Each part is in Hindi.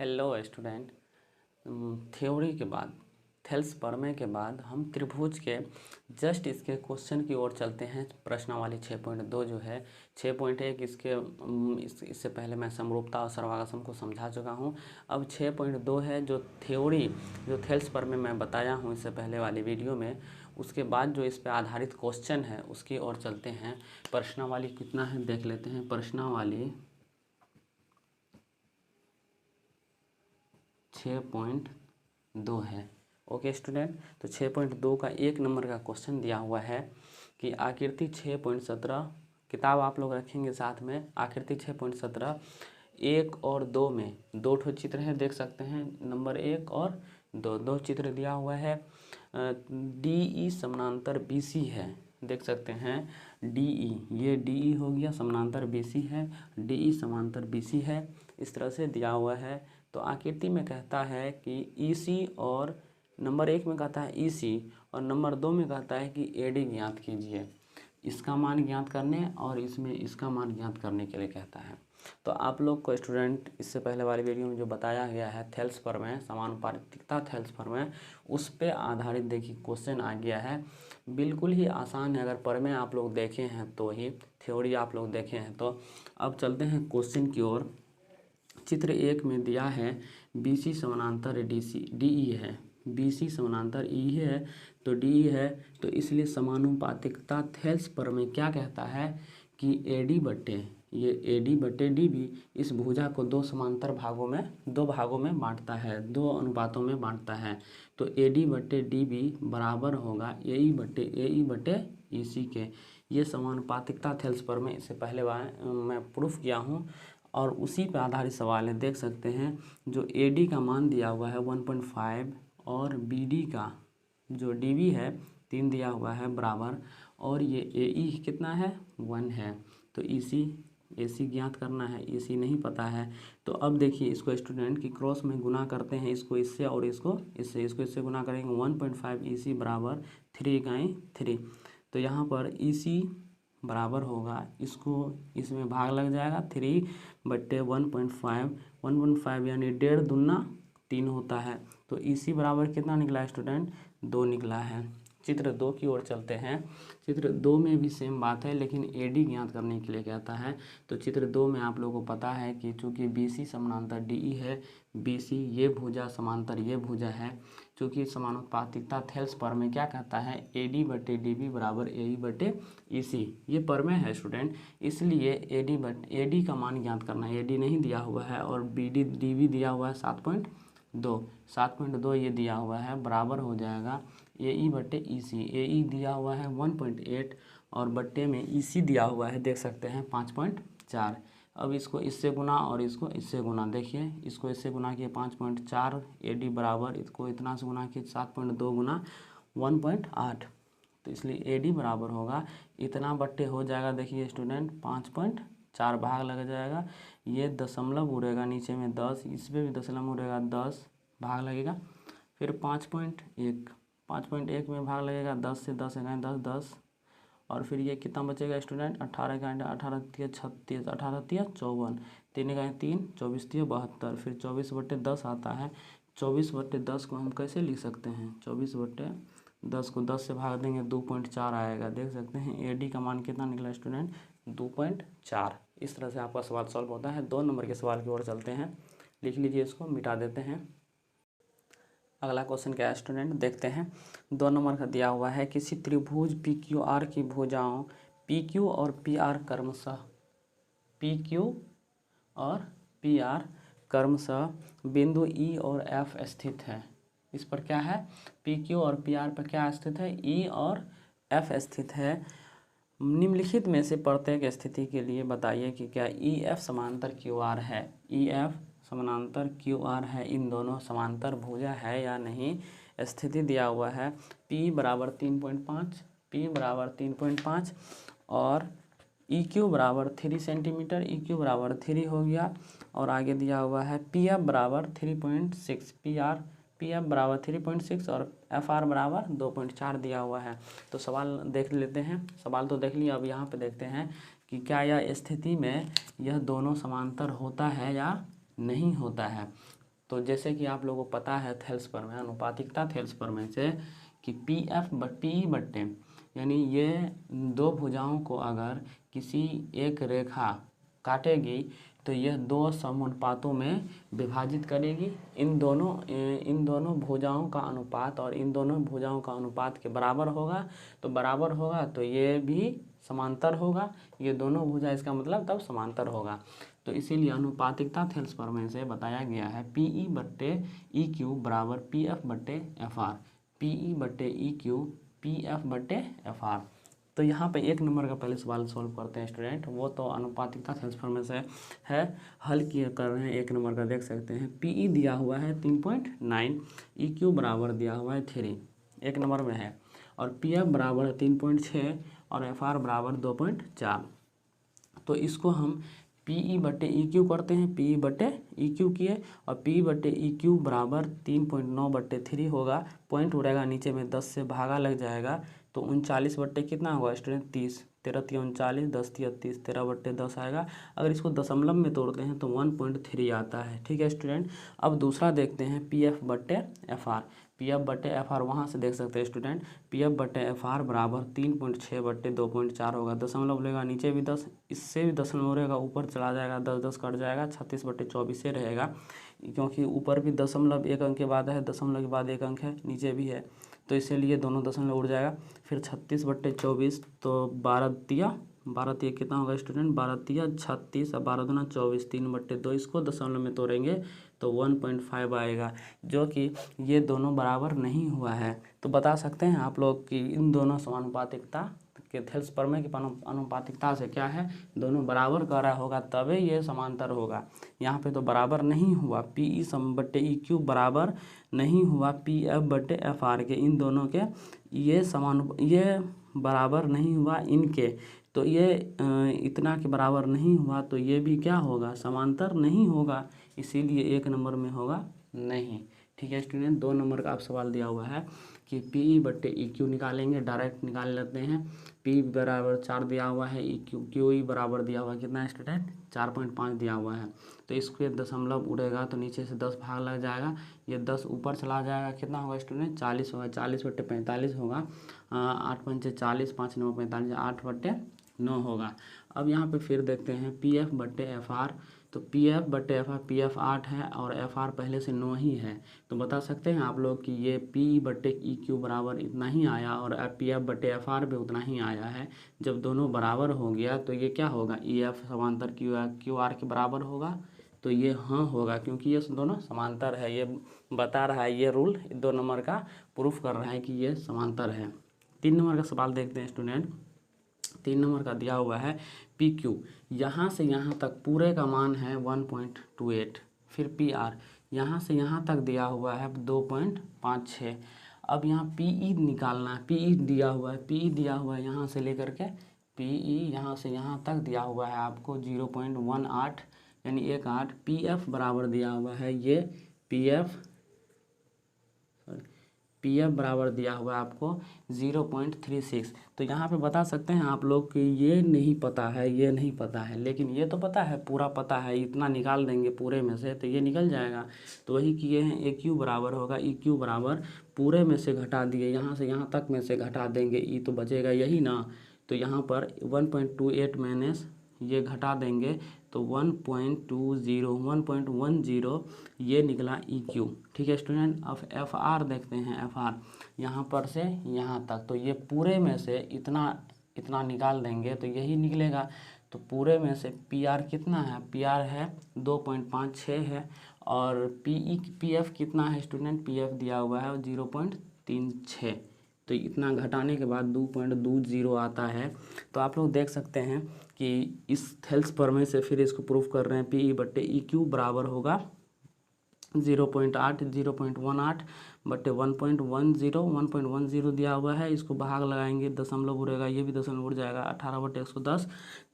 Hello student. थ्योरी के बाद थेल्स प्रमेय के बाद हम त्रिभुज के जस्ट इसके क्वेश्चन की ओर चलते हैं। प्रश्नावली 6.2 जो है 6.1 इससे पहले मैं समरूपता और सर्वागम को समझा चुका हूं। अब 6.2 है जो थ्योरी जो थेल्स प्रमेय मैं बताया हूं इससे पहले वाली वीडियो में, उसके बाद जो इस पर आधारित क्वेश्चन है उसकी ओर चलते हैं। प्रश्नावली कितना है देख लेते हैं। प्रश्नावली 6.2 है। ओके स्टूडेंट, तो 6.2 का 1 नंबर का क्वेश्चन दिया हुआ है कि आकृति 6.17, किताब आप लोग रखेंगे साथ में। आकृति 6.17 1 और 2 में दो ठो चित्र है, देख सकते हैं। नंबर 1 और 2 चित्र दिया हुआ है। DE समानांतर BC है, देख सकते हैं। DE ये DE हो गया, समानांतर BC है। DE समानांतर BC है, इस तरह से दिया हुआ है। तो आकृति में कहता है कि EC और नंबर 1 में कहता है EC और नंबर 2 में कहता है कि AD ज्ञात कीजिए। इसका मान ज्ञात करने और इसमें इसका मान ज्ञात करने के लिए कहता है। तो आप लोग को स्टूडेंट इससे पहले वाली वीडियो में जो बताया गया है थेल्स प्रमेय, समानुपातिकता थेल्स प्रमेय, उस पे आधारित देखिए क्वेश्चन आ गया है। बिल्कुल ही आसान है, अगर प्रमेय आप लोग देखे हैं तो ही, थ्योरी आप लोग देखे हैं तो। अब चलते हैं क्वेश्चन की ओर। चित्र 1 में दिया है BC समानांतर DE है। BC समानांतर E है तो DE है, तो इसलिए समानुपातिकता थेल्स प्रमेय क्या कहता है कि AD बट्टे ये AD बट्टे DB इस भुजा को दो समांतर भागों में, दो भागों में बांटता है, दो अनुपातों में बांटता है। तो AD बट्टे DB बराबर होगा AE बट्टे EC के। ये समानुपातिकता थेल्स प्रमेय इससे पहले मैं प्रूफ किया हूँ और उसी पे आधारित सवाल है, देख सकते हैं। जो AD का मान दिया हुआ है 1.5 और BD का जो DB है 3 दिया हुआ है बराबर, और ये AE कितना है 1 है। तो AC ज्ञात करना है, EC नहीं पता है। तो अब देखिए इसको स्टूडेंट की क्रॉस में गुना करते हैं, इसको इससे और इसको इससे गुना करेंगे। 1.5 EC बराबर 3 × 3। तो यहाँ पर EC बराबर होगा, इसको इसमें भाग लग जाएगा 3 बट्टे 1.5 यानी 1.5 दूना 3 होता है। तो EC बराबर कितना निकला है स्टूडेंट 2 निकला है। चित्र 2 की ओर चलते हैं। चित्र 2 में भी सेम बात है, लेकिन AD ज्ञात करने के लिए कहता है। तो चित्र 2 में आप लोगों को पता है कि चूंकि BC समानांतर DE है, BC ये भुजा समांतर ये भुजा है। चूँकि समानुपातिकता थेल्स प्रमेय क्या कहता है AD बट्टे DB बराबर AE बट्टे EC, ये प्रमेय है स्टूडेंट। इसलिए AD का मान ज्ञात करना है। AD नहीं दिया हुआ है और DB दिया हुआ है 7.2 ये दिया हुआ है, बराबर हो जाएगा AE बट्टे EC। AE दिया हुआ है 1.8 और बट्टे में EC दिया हुआ है, देख सकते हैं 5.4। अब इसको इससे गुना और इसको इससे गुना, देखिए इसको इससे गुना किए 5.4, AD बराबर इसको इतना से गुना किए 7.2 गुना 1.8। तो इसलिए AD बराबर होगा इतना बट्टे हो जाएगा। देखिए स्टूडेंट 5.4 भाग लग जाएगा, ये दशमलव उड़ेगा नीचे में 10, इस पर भी दशमलव उड़ेगा 10 भाग लगेगा। फिर 5.1 में भाग लगेगा 10 से 10 गए 10 और फिर ये कितना बचेगा स्टूडेंट 18 का 18 × 36, 18 × 54, 3 × 3 24 × 72, फिर 24/10 आता है। 24/10 को हम कैसे लिख सकते हैं, 24/10 को 10 से भाग देंगे 2.4 आएगा। देख सकते हैं AD का मान कितना निकला स्टूडेंट 2.4। इस तरह से आपका सवाल सॉल्व होता है। 2 नंबर के सवाल की ओर चलते हैं, लिख लीजिए, इसको मिटा देते हैं। अगला क्वेश्चन क्या है स्टूडेंट, देखते हैं। 2 नंबर का दिया हुआ है किसी त्रिभुज PQR की भुजाओं PQ और PR क्रमशः बिंदु E और F स्थित है। इस पर क्या है, PQ और PR पर क्या स्थित है, E और F स्थित है। निम्नलिखित में से प्रत्येक स्थिति के लिए बताइए कि क्या EF समांतर QR है। EF समानांतर QR है, इन दोनों समांतर भुजा है या नहीं। स्थिति दिया हुआ है P बराबर 3.5 और EQ बराबर 3 सेंटीमीटर, EQ बराबर 3 हो गया। और आगे दिया हुआ है PF बराबर 3.6, PF बराबर 3.6 और FR बराबर 2.4 दिया हुआ है। तो सवाल देख लेते हैं। सवाल तो देख लिया, अब यहाँ पे देखते हैं कि क्या यह स्थिति में यह दोनों समांतर होता है या नहीं होता है। तो जैसे कि आप लोगों को पता है थेल्स प्रमेय, अनुपातिकता थेल्स प्रमेय से कि पी बट्टे यानी ये दो भुजाओं को अगर किसी एक रेखा काटेगी तो यह दो समानुपातों में विभाजित करेगी। इन दोनों भुजाओं का अनुपात और इन दोनों भुजाओं का अनुपात के बराबर होगा। तो बराबर होगा तो ये भी समांतर होगा, ये दोनों भुजा इसका मतलब तब समांतर होगा। तो इसीलिए अनुपातिकता थेल्स प्रमेय से बताया गया है पीई बट्टे ई क्यू बराबर पी एफ बट्टे एफ आर, पीई बट्टे ई क्यू पी एफ बट्टे एफ आर। तो यहाँ पे एक नंबर का पहले सवाल सॉल्व करते हैं स्टूडेंट, वो तो अनुपातिकता थेल्स प्रमेय से है, हल किए कर रहे हैं। एक नंबर का देख सकते हैं, पीई दिया हुआ है 3.9, ई क्यू बराबर दिया हुआ है 3, एक नंबर में है, और पी एफ बराबर 3.6 और एफ आर बराबर 2.4। तो इसको हम पीई बट्टे ई क्यू करते हैं, पीई बट्टे ई क्यू किए और पी बट्टे ई क्यू बराबर 3.9 बट्टे 3 होगा, पॉइंट उड़ेगा नीचे में 10 से भागा लग जाएगा, तो 39 बट्टे कितना होगा स्टूडेंट 30, 13 × 39, 10 × 30, 13 बट्टे 10 आएगा। अगर इसको दशमलव में तोड़ते हैं तो 1.3 आता है। ठीक है स्टूडेंट। अब दूसरा देखते हैं पी एफ बट्टे एफ आर, पी एफ बट्टे एफ आर वहाँ से देख सकते हैं स्टूडेंट, पी एफ बट्टे एफ आर बराबर 3.6 बट्टे 2.4 होगा, दशमलव लेगा नीचे भी 10, इससे भी दशमलव रहेगा ऊपर चला जाएगा, 10 10 कट जाएगा, 36 बट्टे 24 से रहेगा, क्योंकि ऊपर भी दशमलव एक अंक के बाद है, दशमलव के बाद एक अंक है, नीचे भी है, तो इसीलिए दोनों दशमलव उड़ जाएगा। फिर 36 बट्टे 24 तो 12 तिया कितना होगा स्टूडेंट, 12 तिया 36 और 12 दूना 24, 3 बट्टे 2, इसको दशमलव में तोड़ेंगे तो 1.5 आएगा, जो कि ये दोनों बराबर नहीं हुआ है। तो बता सकते हैं आप लोग कि इन दोनों समानुपातिकता के थेल्स प्रमेय की अनुपातिकता से क्या है, दोनों बराबर कर रहा होगा तभी ये समांतर होगा। यहाँ पे तो बराबर नहीं हुआ, पी ई बट्टे ई क्यू बराबर नहीं हुआ पी एफ बट्टे एफ आर के, इन दोनों के ये बराबर नहीं हुआ इनके, तो ये इतना के बराबर नहीं हुआ, तो ये भी क्या होगा, समांतर नहीं होगा, इसीलिए एक नंबर में होगा नहीं। ठीक है स्टूडेंट। 2 नंबर का आप सवाल दिया हुआ है कि पी ई बट्टे ई क्यू निकालेंगे, डायरेक्ट निकाल लेते हैं। पी बराबर 4 दिया हुआ है, ई क्यू ई बराबर दिया हुआ है कितना है स्टूडेंट, 4.5 दिया हुआ है, तो इसको दशमलव उड़ेगा तो नीचे से 10 भाग लग जाएगा, ये 10 ऊपर चला जाएगा, कितना होगा स्टूडेंट 40 होगा, 40 बट्टे 45 होगा, 8 पंचे 40, 5 9 45, 8 बट्टे 9 होगा। अब यहाँ पे फिर देखते हैं पी एफ बट्टे एफ आर, तो पी एफ बट्टे एफ आर, पी एफ 8 है और एफ आर पहले से 9 ही है, तो बता सकते हैं आप लोग कि ये पी बट्टे ई क्यू बराबर इतना ही आया और पी एफ बट्टे एफ आर भी उतना ही आया है। जब दोनों बराबर हो गया तो ये क्या होगा, ई एफ समांतर क्यू आर के बराबर होगा, तो ये हाँ होगा, क्योंकि ये दोनों समांतर है, ये बता रहा है, ये रूल 2 नंबर का प्रूफ कर रहा है कि ये समांतर है। 3 नंबर का सवाल देखते हैं स्टूडेंट। 3 नंबर का दिया हुआ है पी क्यू, यहाँ से यहाँ तक पूरे का मान है 1.28, फिर पी आर यहाँ से यहाँ तक दिया हुआ है 2.56। अब यहाँ पी ई निकालना है, पी ई दिया हुआ है, पी ई दिया हुआ है यहाँ से लेकर के, पी ई यहाँ से यहाँ तक दिया हुआ है आपको 0.18 यानी 18। पी एफ बराबर दिया हुआ है ये पी एफ बराबर दिया हुआ है आपको 0.36। तो यहाँ पे बता सकते हैं आप लोग कि ये नहीं पता है, ये नहीं पता है, लेकिन ये तो पता है, पूरा पता है, इतना निकाल देंगे पूरे में से तो ये निकल जाएगा। तो वही किए हैं, ए क्यू बराबर होगा ई क्यू बराबर पूरे में से घटा दिए, यहाँ से यहाँ तक में से घटा देंगे, ई तो बचेगा यही ना, तो यहाँ पर 1.28 माइनस ये घटा देंगे तो 1.10 ये निकला ई क्यू। ठीक है स्टूडेंट। अब एफ आर देखते हैं, एफ आर यहाँ पर से यहाँ तक, तो ये पूरे में से इतना निकाल देंगे तो यही निकलेगा। तो पूरे में से पी आर कितना है, पी आर है 2.56 है, और पी एफ कितना है स्टूडेंट, पी एफ दिया हुआ है 0.36, तो इतना घटाने के बाद 2.20 आता है। तो आप लोग देख सकते हैं कि इस थेल्स प्रमेय से फिर इसको प्रूफ कर रहे हैं, पी ई बट्टे ई क्यू बराबर होगा 0.8 बट्टे 1.10 दिया हुआ है, इसको भाग लगाएंगे, दशमलव उड़ेगा, ये भी दशमलव उड़ जाएगा, 18 बट्टे 110,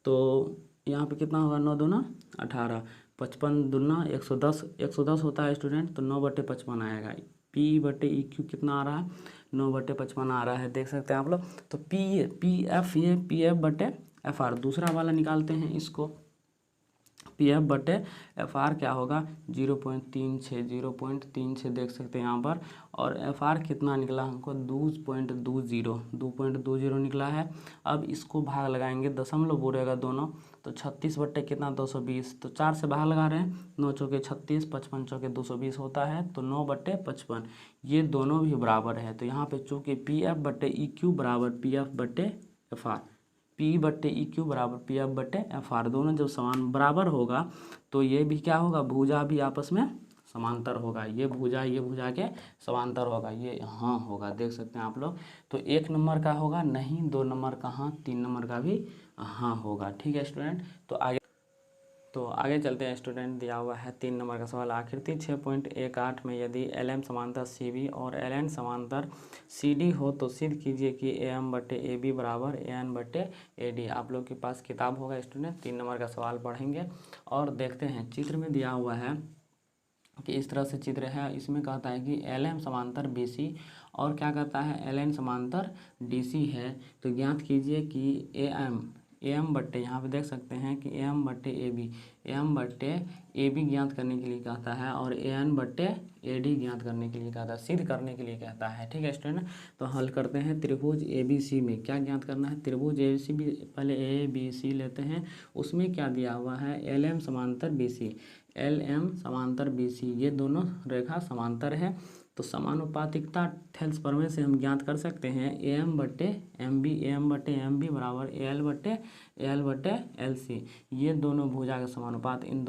तो यहाँ पे कितना होगा 9 दूना 18, 55 दूना 110, 110 होता है स्टूडेंट, तो 9 बट्टे 55 आएगा। पी बट्टे ई क्यू कितना आ रहा है, 9 बट्टे 55 आ रहा है, देख सकते हैं आप लोग। तो पी एफ बट्टे एफ आर दूसरा वाला निकालते हैं, इसको पी एफ बटे एफ आर क्या होगा 0.36 देख सकते हैं यहाँ पर। और एफ आर कितना निकला हमको 2.20 निकला है। अब इसको भाग लगाएंगे, दशमलव बोलेगा दोनों, तो 36 बट्टे कितना 220, तो 4 से भाग लगा रहे हैं, 9 चौके 36, 55 चौके 220 होता है, तो 9/55 ये दोनों भी बराबर है। तो यहाँ पे चूँकि पी एफ बट्टे ई क्यू बराबर पी एफ बट्टे एफ आर, पी बट्टे ई क्यू बराबर पी एफ बट्टे एफ आर, दोनों जब समान बराबर होगा तो ये भी क्या होगा, भुजा भी आपस में समांतर होगा। ये भुजा के समांतर होगा, ये यहाँ होगा, देख सकते हैं आप लोग। तो 1 नंबर का होगा नहीं, 2 नंबर का हाँ, 3 नंबर का भी हाँ होगा। ठीक है स्टूडेंट, तो आगे चलते हैं स्टूडेंट। दिया हुआ है 3 नंबर का सवाल, आकृति 6.18 में यदि एल एम समांतर सी बी और एल एन समांतर सी डी हो तो सिद्ध कीजिए कि ए एम बटे ए बी बराबर ए एन बटे ए डी। आप लोग के पास किताब होगा स्टूडेंट, 3 नंबर का सवाल पढ़ेंगे और देखते हैं। चित्र में दिया हुआ है कि इस तरह से चित्र है, इसमें कहता है कि एल एम समांतर बी सी और क्या कहता है एल एन समांतर डी सी है। तो ज्ञात कीजिए कि ए एम बट्टे, यहाँ पे देख सकते हैं कि ए एम बट्टे ए बी ज्ञात करने के लिए कहता है और ए एन बट्टे ए डी ज्ञात करने के लिए कहता है, सिद्ध करने के लिए कहता है। ठीक है स्टूडेंट, तो हल करते हैं। त्रिभुज ए बी सी में क्या ज्ञात करना है, त्रिभुज ए सी बी, पहले ए बी सी लेते हैं, उसमें क्या दिया हुआ है एल एम समांतर बी सी, एल एम समांतर बी सी, ये दोनों रेखा समांतर है। तो समानुपातिकता थेल्स प्रमेय से हम ज्ञात कर सकते हैं ए एम बट्टे एम बी बराबर ए एल बट्टे एल सी। ये दोनों भुजा के समानुपात इन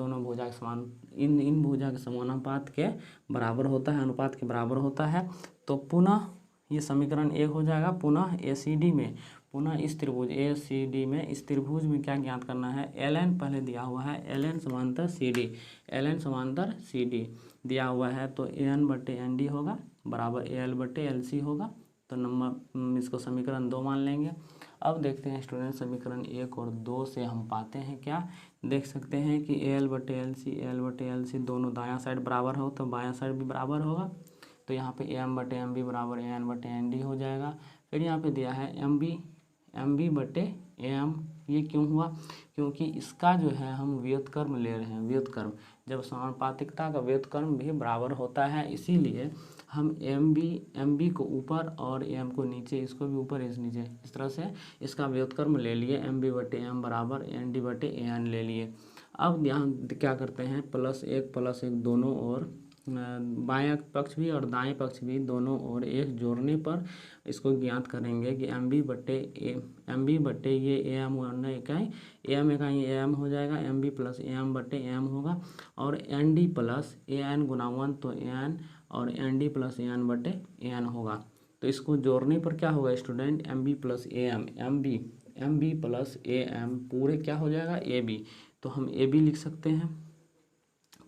भुजा के समानुपात के बराबर होता है, अनुपात के बराबर होता है। तो पुनः ये समीकरण 1 हो जाएगा। पुनः ए सी डी में, पुनः इस त्रिभुज ए सी डी में, इस त्रिभुज में क्या ज्ञात करना है, एल एन पहले दिया हुआ है, एल एन समांतर सी डी, एल एन समांतर सी डी दिया हुआ है। तो ए एन बट्टे एन डी होगा बराबर ए एल बट्टे एल सी होगा। तो नंबर इसको समीकरण 2 मान लेंगे। अब देखते हैं स्टूडेंट, समीकरण 1 और 2 से हम पाते हैं क्या, देख सकते हैं कि ए एल बट्टे एल सी दोनों दायां साइड बराबर हो तो बायां साइड भी बराबर होगा। तो यहाँ पे ए एम बट्टे एम बी बराबर ए एन बट्टे एन डी हो जाएगा। फिर यहाँ पे दिया है एम बी बट्टे ए एम, ये क्यों हुआ, क्योंकि इसका जो है हम व्युत्क्रम ले रहे हैं, व्युत्क्रम, जब समानुपातिकता का व्युत्क्रम भी बराबर होता है, इसीलिए हम एम बी को ऊपर और एम को नीचे, इसको भी ऊपर इस नीचे, इस तरह से इसका व्युत्क्रम ले लिए, एम बी बटे एम बराबर एन डी बटे ए एन ले लिए। अब यहाँ क्या करते हैं, +1 दोनों और बायां पक्ष भी और दाएं पक्ष भी दोनों और एक जोड़ने पर इसको ज्ञात करेंगे कि एम बी बट्टे ये ए एम इकाई ए एम हो जाएगा, M B plus A M बट्टे ए एम होगा, और N D plus A N गुना 1 तो ए एन, और N D plus A N बट्टे ए एन होगा। तो इसको जोड़ने पर क्या होगा student, M B plus A M, M B plus A M पूरे क्या हो जाएगा ए बी, तो हम ए बी लिख सकते हैं।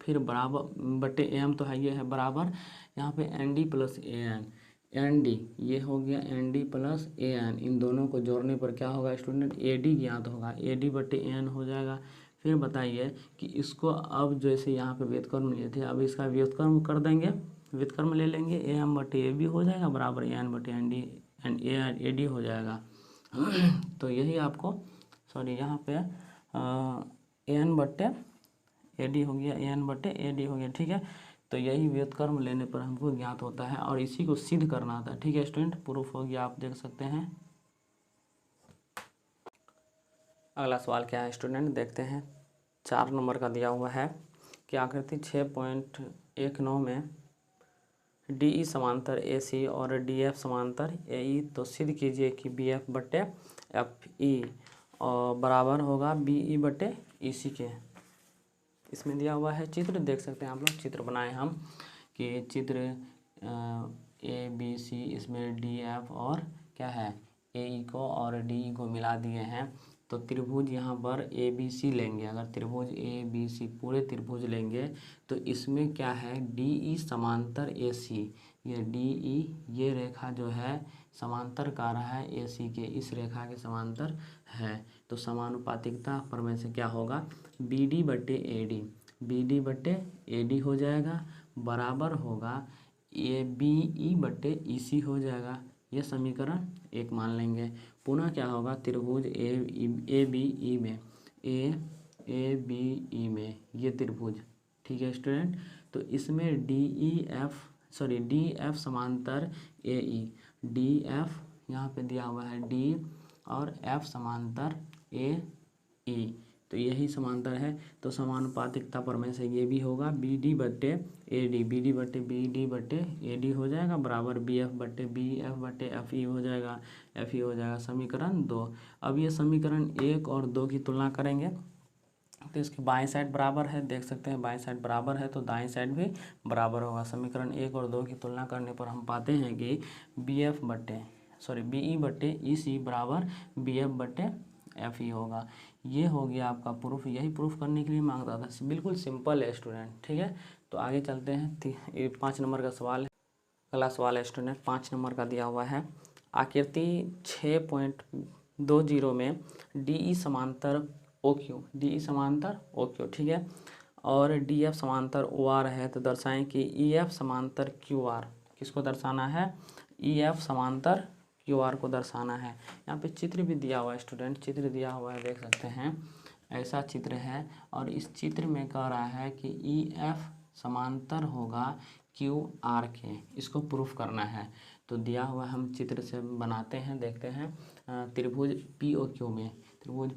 फिर बराबर बटे एम तो है, ये है बराबर, यहाँ पे N D plus A N, N D ये हो गया N D plus A N, इन दोनों को जोड़ने पर क्या होगा स्टूडेंट, ए डी ज्ञात होगा, ए डी बटे ए एन हो जाएगा। फिर बताइए कि इसको अब जैसे यहाँ पे व्युत्क्रम लिए थे, अब इसका व्युत्क्रम कर देंगे, व्युत्क्रम ले लेंगे, ए एम बटे ए बी हो जाएगा बराबर ए एन बटे N D and A D हो जाएगा। तो यही आपको यहाँ पे ए एन बट्टे ए डी हो गया, ए एन बटे ए डी हो गया। ठीक है, तो यही व्युत्क्रम लेने पर हमको ज्ञात होता है और इसी को सिद्ध करना था। ठीक है स्टूडेंट, प्रूफ हो गया, आप देख सकते हैं। अगला सवाल क्या है स्टूडेंट, देखते हैं। 4 नंबर का दिया हुआ है कि आकृति 6.19 में डी ई समांतर ए सी और डी एफ समांतर ए ई, तो सिद्ध कीजिए कि बी एफ बटे एफ ई और बराबर होगा बी ई बटे ई सी के। इसमें दिया हुआ है चित्र, देख सकते हैं आप लोग, चित्र बनाए हम कि चित्र ए बी सी, इसमें डी एफ और क्या है ए ई को और डी ई को मिला दिए हैं। तो त्रिभुज यहाँ पर ए बी सी लेंगे, अगर त्रिभुज ए बी सी पूरे त्रिभुज लेंगे तो इसमें क्या है डी ई समांतर ए सी, ये डी ई ये रेखा जो है समांतर का रहा है ए सी के, इस रेखा के समांतर है। तो समानुपातिकता प्रमेय से क्या होगा, बी डी बटे ए डी हो जाएगा, बराबर होगा ए बी ई बटे ई सी हो जाएगा। ये समीकरण 1 मान लेंगे। पुनः क्या होगा, त्रिभुज ए बी ई में ए ABE में ये त्रिभुज, ठीक है स्टूडेंट। तो इसमें DF समांतर AE, DF यहाँ पे दिया हुआ है D और F समांतर AE, तो यही समांतर है। तो समानुपातिकता प्रमेय से ये भी होगा BD बट्टे AD, BD बट्टे BD बट्टे AD हो जाएगा बराबर BF बट्टे BF बट्टे FE हो जाएगा, FE हो जाएगा समीकरण 2। अब ये समीकरण 1 और 2 की तुलना करेंगे तो इसके बाएं साइड बराबर है, देख सकते हैं बाएं साइड बराबर है तो दाएं साइड भी बराबर होगा। समीकरण 1 और 2 की तुलना करने पर हम पाते हैं कि BE बट्टे EC बराबर BF बट्टे FE होगा। ये हो गया आपका प्रूफ। यही प्रूफ करने के लिए मांगता था, बिल्कुल सिंपल है स्टूडेंट, ठीक है। तो आगे चलते हैं, ये 5 नंबर का सवाल है। अगला सवाल है स्टूडेंट 5 नंबर का दिया हुआ है, आकृति 6.20 में DE समांतर OQ, ठीक है, और DF समांतर OR है, तो दर्शाएं कि EF समांतर QR। किसको दर्शाना है? EF समांतर QR को दर्शाना है। यहाँ पे चित्र भी दिया हुआ है स्टूडेंट, चित्र दिया हुआ है, देख सकते हैं ऐसा चित्र है। और इस चित्र में कह रहा है कि EF समांतर होगा QR के, इसको प्रूफ करना है। तो दिया हुआ हम चित्र से बनाते हैं, देखते हैं। त्रिभुज POQ में, त्रिभुज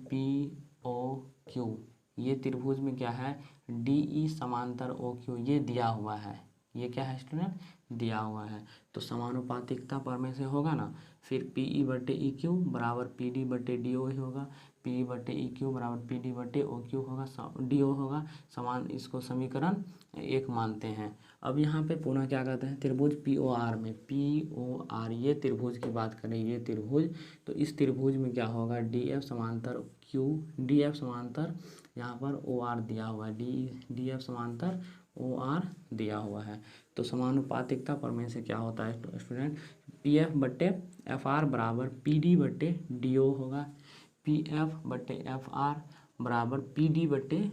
POQ, ये त्रिभुज में क्या है? DE समांतर OQ, ये दिया हुआ है। ये क्या है स्टूडेंट? दिया हुआ है। तो समानुपातिकता प्रमेय से होगा ना, फिर PE बट्टे EQ बराबर PD बट्टे DO ही होगा, PE बट्टे EQ बराबर PD बट्टे OQ होगा, DO होगा समान। इसको समीकरण 1 मानते हैं। अब यहाँ पे पुनः क्या कहते हैं? त्रिभुज POR में, POR ये त्रिभुज की बात करें, ये त्रिभुज, तो इस त्रिभुज में क्या होगा? DF समांतर Q, DF समांतर यहाँ पर OR दिया हुआ है, DF समांतर OR दिया हुआ है। तो समानुपातिकता प्रमेय से क्या होता है स्टूडेंट? PF बट्टे FR बराबर PD बट्टे DO होगा, PF बट्टे FR बराबर PD बट्टे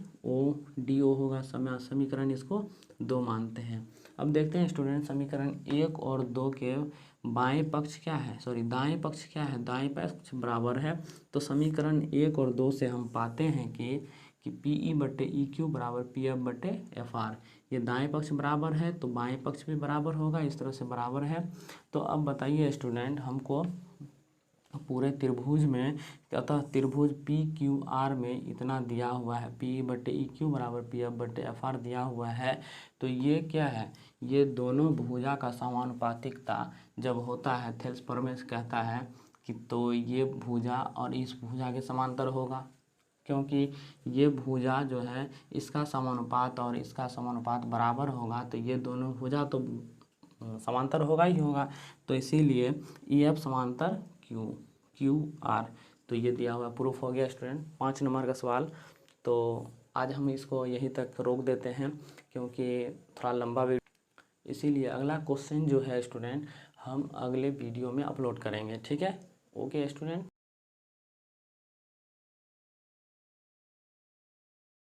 DO होगा। समीकरण इसको 2 मानते हैं। अब देखते हैं स्टूडेंट, समीकरण 1 और 2 के बाएं पक्ष क्या है, दाएं पक्ष क्या है? दाएं पक्ष बराबर है। तो समीकरण 1 और 2 से हम पाते हैं कि PE बट्टे EQ बराबर PF बट्टे FR। ये दाएं पक्ष बराबर है तो बाएं पक्ष भी बराबर होगा, इस तरह से बराबर है। तो अब बताइए स्टूडेंट, हमको पूरे त्रिभुज में, अतः त्रिभुज PQR में इतना दिया हुआ है, PE बट्टे EQ बराबर PF बट्टे FR दिया हुआ है। तो ये क्या है? ये दोनों भुजा का समानुपातिकता जब होता है, थेल्स प्रमेय कहता है कि तो ये भुजा और इस भुजा के समांतर होगा, क्योंकि ये भुजा जो है इसका समानुपात और इसका समानुपात बराबर होगा, तो ये दोनों भुजा तो समांतर होगा ही होगा। तो इसीलिए EF समांतर QR, तो ये दिया हुआ प्रूफ हो गया स्टूडेंट 5 नंबर का सवाल। तो आज हम इसको यहीं तक रोक देते हैं क्योंकि थोड़ा लंबा वीडियो, इसीलिए अगला क्वेश्चन जो है स्टूडेंट हम अगले वीडियो में अपलोड करेंगे, ठीक है। Okay student.